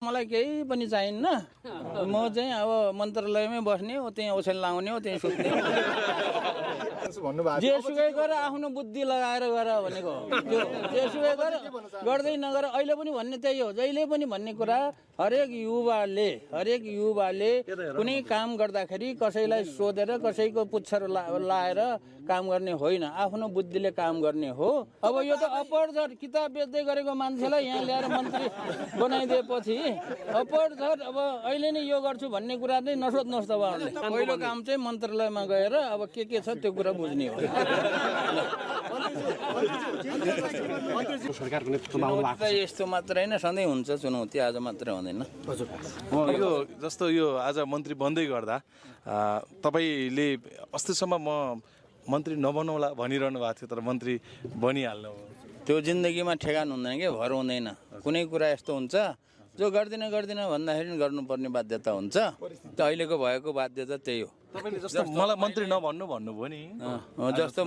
मलाई केही पनि चाहिन्न म चाहिँ अब मन्त्रालयमै बस्ने हो त्यही ओछ्यान लाउने हो त्यही सुत्ने जेसुकै गरेर आफ्नो बुद्धि लगाएर गर भनेको त्यो जेसुकै गरेर गर्दै नगर अहिले पनि भन्ने त्यही हो जहिले पनि भन्ने कुरा हरेक युवाले कुनै काम गर्दाखेरि कसैलाई सोधेर कसैको पुच्छर लाएर काम गर्ने होइन आफ्नो बुद्धिले काम गर्ने हो अब यो त अपरझट किताब बेच्दै गरेको मान्छेलाई यहाँ ल्याएर मन्त्री बनाइदिएपछि अपरझट अब अहिले नै यो गर्छु भन्ने कुरा चाहिँ नसोध्नुहोस् तपाईँहरूले पहिलो काम चाहिँ मन्त्रालयमा गएर अब के छ त्यो कुरा बुझ्ने हो यस्तो मात्र होइन सधैँ हुन्छ चुनौती आज मात्रै हुँदैन यो जस्तो यो आज मन्त्री बन्दै गर्दा तपाईँले अस्तिसम्म म मन्त्री नबनौला भनिरहनु भएको थियो तर मन्त्री बनिहाल्नु त्यो जिन्दगीमा ठेगान हुँदैन कि भर हुँदैन कुनै कुरा यस्तो हुन्छ जो गर्दिन भन्दाखेरि गर्नुपर्ने बाध्यता हुन्छ त अहिलेको भएको बाध्यता त्यही हो तपाईँले जस्तो मलाई मन्त्री नभन्नु भन्नुभयो नि जस्तो